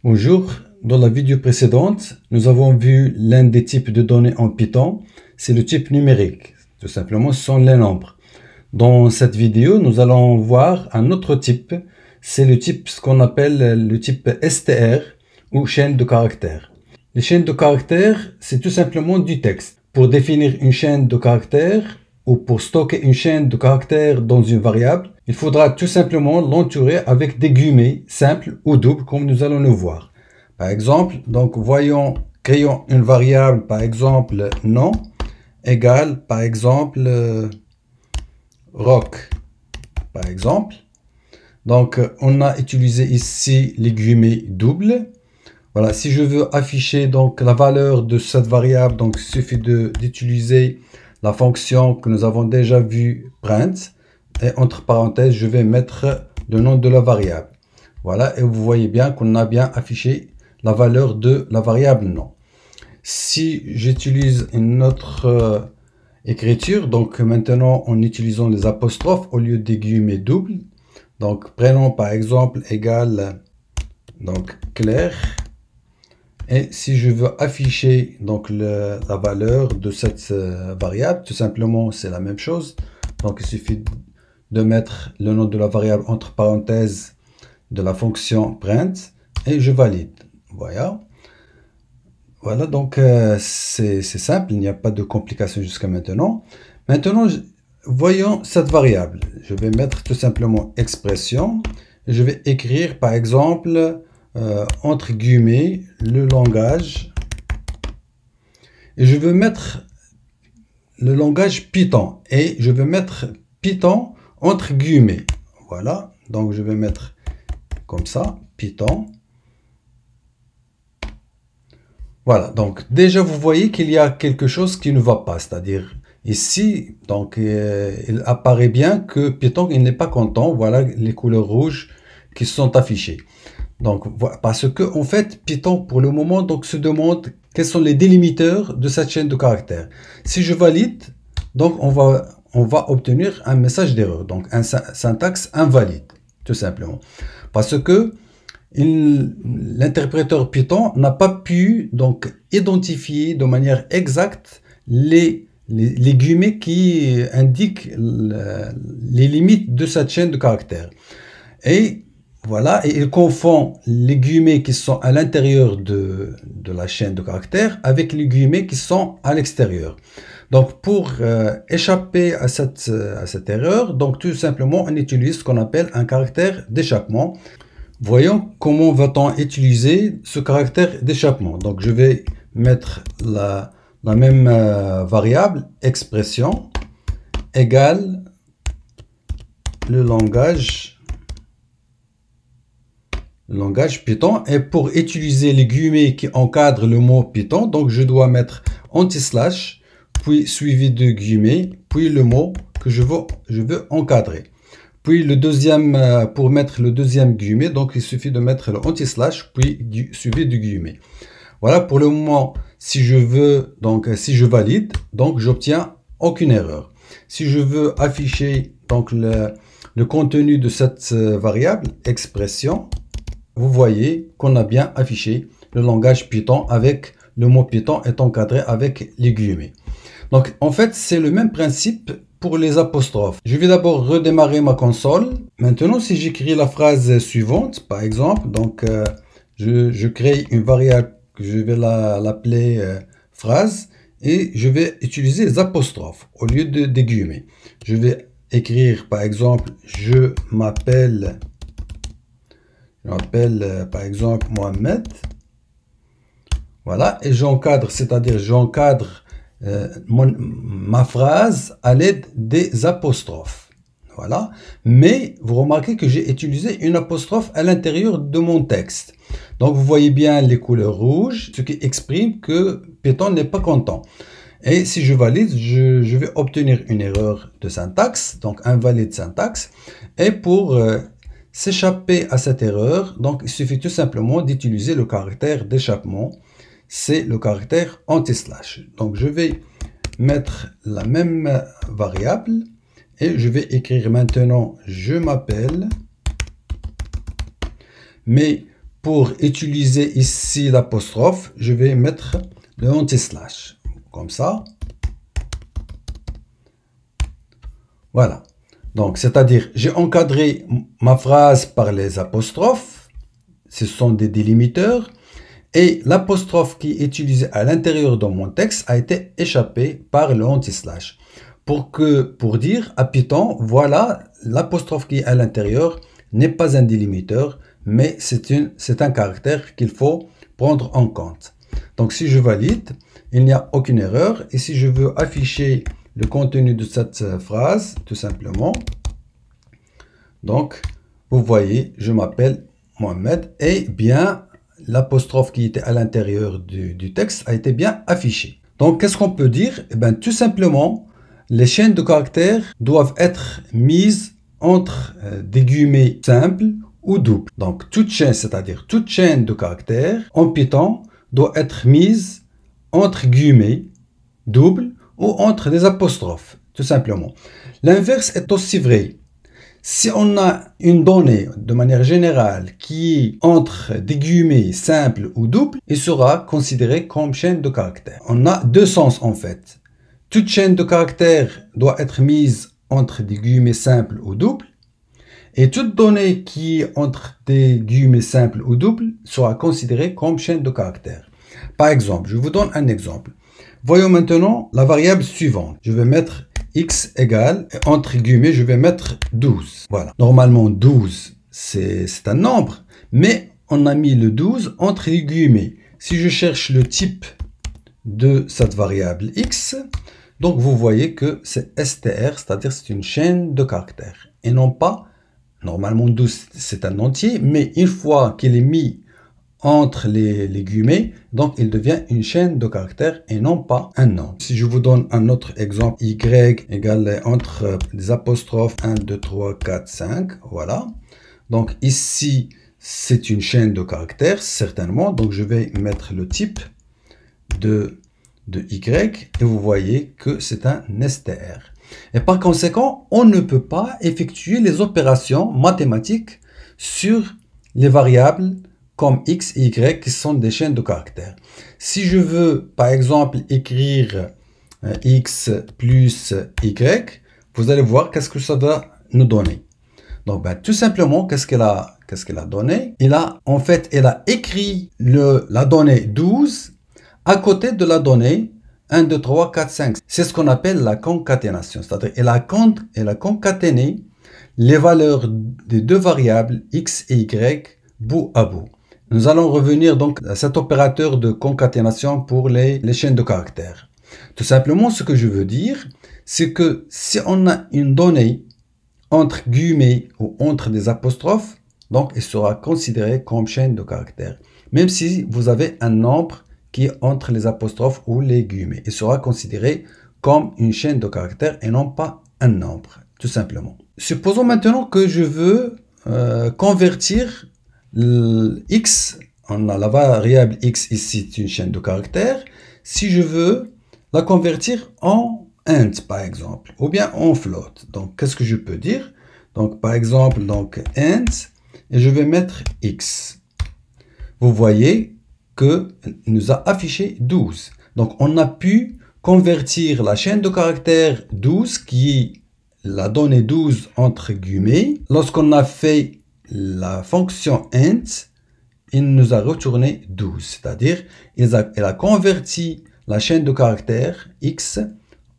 Bonjour, dans la vidéo précédente, nous avons vu l'un des types de données en Python, c'est le type numérique. Tout simplement, ce sont les nombres. Dans cette vidéo, nous allons voir un autre type, c'est le type, ce qu'on appelle le type str ou chaîne de caractères. Les chaînes de caractères, c'est tout simplement du texte. Pour définir une chaîne de caractères ou pour stocker une chaîne de caractères dans une variable, il faudra tout simplement l'entourer avec des guillemets simples ou doubles comme nous allons le voir. Par exemple, donc créons une variable par exemple nom égale par exemple rock par exemple. Donc on a utilisé ici les guillemets doubles. Voilà, si je veux afficher donc la valeur de cette variable, donc il suffit d'utiliser la fonction que nous avons déjà vue print et entre parenthèses je vais mettre le nom de la variable. Voilà, et vous voyez bien qu'on a bien affiché la valeur de la variable nom. Si j'utilise une autre écriture, donc maintenant en utilisant les apostrophes au lieu des guillemets doubles, donc prenons par exemple égal donc clair. Et si je veux afficher donc la valeur de cette variable, tout simplement c'est la même chose. Donc il suffit de mettre le nom de la variable entre parenthèses de la fonction print et je valide. Voilà. Voilà, donc c'est simple, il n'y a pas de complication jusqu'à maintenant. Maintenant, voyons cette variable. Je vais mettre tout simplement expression. Et je vais écrire par exemple entre guillemets le langage. Et je veux mettre le langage Python. Et je vais mettre Python entre guillemets. Voilà, donc je vais mettre comme ça, Python. Voilà, donc déjà vous voyez qu'il y a quelque chose qui ne va pas, c'est-à-dire ici, donc il apparaît bien que Python il n'est pas content. Voilà les couleurs rouges qui sont affichées. Donc parce que en fait Python pour le moment donc se demande quels sont les délimiteurs de cette chaîne de caractères. Si je valide, donc on va obtenir un message d'erreur, donc un syntaxe invalide, tout simplement, parce que l'interpréteur Python n'a pas pu donc identifier de manière exacte les guillemets qui indiquent les limites de cette chaîne de caractères. Et voilà, et il confond les guillemets qui sont à l'intérieur de la chaîne de caractères avec les guillemets qui sont à l'extérieur. Donc pour échapper à cette erreur, donc tout simplement on utilise ce qu'on appelle un caractère d'échappement. Voyons comment va-t-on utiliser ce caractère d'échappement. Donc je vais mettre la même variable expression égale le langage Python. Et pour utiliser les guillemets qui encadrent le mot Python, donc je dois mettre anti-slash, puis suivi de guillemets, puis le mot que je veux encadrer. Puis le deuxième, pour mettre le deuxième guillemet, donc il suffit de mettre le anti-slash, puis suivi du guillemet. Voilà, pour le moment, si je valide, donc j'obtiens aucune erreur. Si je veux afficher donc le contenu de cette variable expression, vous voyez qu'on a bien affiché le langage Python avec le mot Python est encadré avec les guillemets. Donc en fait, c'est le même principe pour les apostrophes. Je vais d'abord redémarrer ma console. Maintenant, si j'écris la phrase suivante, par exemple, donc je crée une variable que je vais l'appeler phrase et je vais utiliser les apostrophes au lieu des guillemets. Je vais écrire par exemple je m'appelle par exemple Mohamed. Voilà, et j'encadre, c'est-à-dire j'encadre ma phrase à l'aide des apostrophes. Voilà, mais vous remarquez que j'ai utilisé une apostrophe à l'intérieur de mon texte. Donc vous voyez bien les couleurs rouges, ce qui exprime que Python n'est pas content. Et si je valide, je vais obtenir une erreur de syntaxe, donc invalide syntaxe. Et pour s'échapper à cette erreur, donc il suffit tout simplement d'utiliser le caractère d'échappement. C'est le caractère anti-slash. Donc je vais mettre la même variable et je vais écrire maintenant je m'appelle. Mais pour utiliser ici l'apostrophe, je vais mettre le anti-slash, comme ça. Voilà. Donc, c'est-à-dire, j'ai encadré ma phrase par les apostrophes. Ce sont des délimiteurs. Et l'apostrophe qui est utilisée à l'intérieur de mon texte a été échappée par le anti-slash. Pour dire à Python, voilà, l'apostrophe qui est à l'intérieur n'est pas un délimiteur, mais c'est un caractère qu'il faut prendre en compte. Donc, si je valide, il n'y a aucune erreur. Et si je veux afficher le contenu de cette phrase, tout simplement, donc, vous voyez, je m'appelle Mohamed et bien, l'apostrophe qui était à l'intérieur du texte a été bien affichée. Donc, qu'est-ce qu'on peut dire? Eh bien, tout simplement, les chaînes de caractères doivent être mises entre des guillemets simples ou doubles. Donc, toute chaîne, c'est-à-dire toute chaîne de caractères en Python doit être mise entre guillemets doubles ou entre des apostrophes, tout simplement. L'inverse est aussi vrai. Si on a une donnée de manière générale qui est entre des guillemets simples ou doubles, il sera considéré comme chaîne de caractères. On a deux sens en fait. Toute chaîne de caractères doit être mise entre des guillemets simples ou doubles. Et toute donnée qui est entre des guillemets simples ou doubles sera considérée comme chaîne de caractères. Par exemple, je vous donne un exemple. Voyons maintenant la variable suivante. Je vais mettre x égale, entre guillemets, je vais mettre 12. Voilà. Normalement, 12, c'est un nombre, mais on a mis le 12 entre les guillemets. Si je cherche le type de cette variable x, donc vous voyez que c'est str, c'est-à-dire c'est une chaîne de caractères. Et non pas, normalement 12, c'est un entier, mais une fois qu'il est mis entre les guillemets, donc il devient une chaîne de caractères et non pas un nombre. Si je vous donne un autre exemple, y égale entre des apostrophes 1, 2, 3, 4, 5, voilà. Donc ici, c'est une chaîne de caractères, certainement. Donc je vais mettre le type de y et vous voyez que c'est un str. Et par conséquent, on ne peut pas effectuer les opérations mathématiques sur les variables comme x et y qui sont des chaînes de caractères. Si je veux, par exemple, écrire x plus y, vous allez voir qu'est-ce que ça va nous donner. Donc, tout simplement, qu'est-ce qu'elle a donné? Elle a écrit la donnée 12 à côté de la donnée 1, 2, 3, 4, 5. C'est ce qu'on appelle la concaténation. C'est-à-dire elle a concaténé les valeurs des deux variables x et y bout à bout. Nous allons revenir donc à cet opérateur de concaténation pour les chaînes de caractères. Tout simplement, ce que je veux dire, c'est que si on a une donnée entre guillemets ou entre des apostrophes, donc il sera considéré comme chaîne de caractères. Même si vous avez un nombre qui est entre les apostrophes ou les guillemets, il sera considéré comme une chaîne de caractères et non pas un nombre, tout simplement. Supposons maintenant que je veux convertir x, on a la variable x ici, c'est une chaîne de caractères. Si je veux la convertir en int, par exemple, ou bien en float. Donc, qu'est-ce que je peux dire? Donc, par exemple, donc int, et je vais mettre x. Vous voyez que nous a affiché 12. Donc, on a pu convertir la chaîne de caractères 12, qui est la donnée 12 entre guillemets. Lorsqu'on a fait la fonction int, il nous a retourné 12, c'est-à-dire elle a converti la chaîne de caractères x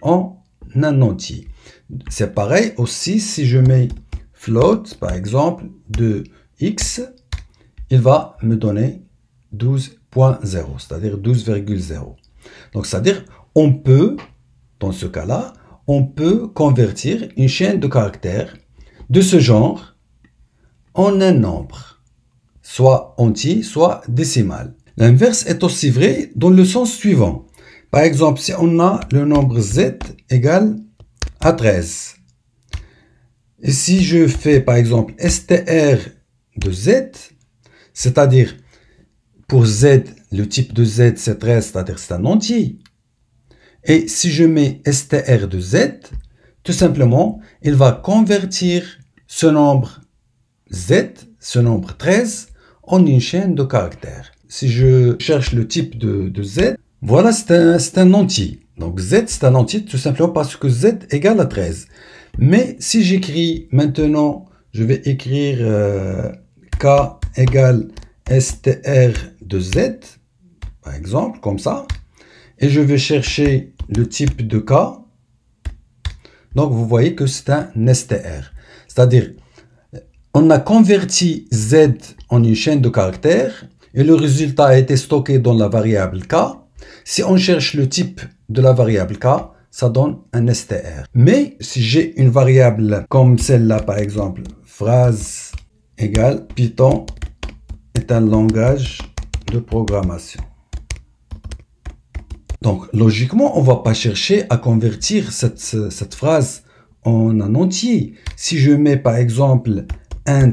en un entier. C'est pareil aussi si je mets float, par exemple, de x, il va me donner 12.0, c'est-à-dire 12,0. Donc, c'est-à-dire, on peut, dans ce cas-là, on peut convertir une chaîne de caractères de ce genre en un nombre, soit entier, soit décimal. L'inverse est aussi vrai dans le sens suivant. Par exemple, si on a le nombre z égale à 13, et si je fais par exemple str de z, c'est-à-dire pour z, le type de z c'est 13, c'est-à-dire c'est un entier, et si je mets str de z, tout simplement, il va convertir ce nombre z, ce nombre 13, en une chaîne de caractères. Si je cherche le type de Z, voilà, c'est un entier. Donc Z, c'est un entier tout simplement parce que Z égale à 13. Mais si j'écris maintenant, je vais écrire K égale str de Z, par exemple, comme ça. Et je vais chercher le type de K. Donc vous voyez que c'est un str. C'est-à-dire, on a converti Z en une chaîne de caractères et le résultat a été stocké dans la variable K. Si on cherche le type de la variable K, ça donne un str. Mais si j'ai une variable comme celle-là, par exemple, phrase égale Python est un langage de programmation. Donc, logiquement, on ne va pas chercher à convertir cette phrase en un entier. Si je mets, par exemple, int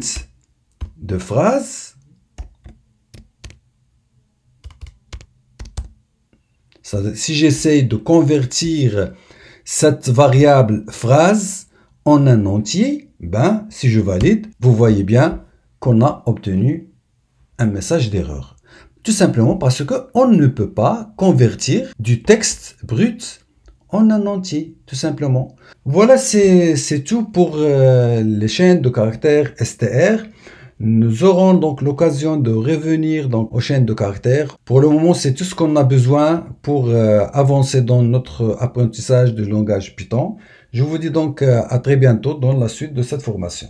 de phrase, si j'essaye de convertir cette variable phrase en un entier, ben, si je valide, vous voyez bien qu'on a obtenu un message d'erreur. Tout simplement parce qu'on ne peut pas convertir du texte brut en un entier, tout simplement. Voilà, c'est tout pour les chaînes de caractères str. Nous aurons donc l'occasion de revenir donc aux chaînes de caractères. Pour le moment, c'est tout ce qu'on a besoin pour avancer dans notre apprentissage du langage Python. Je vous dis donc à très bientôt dans la suite de cette formation.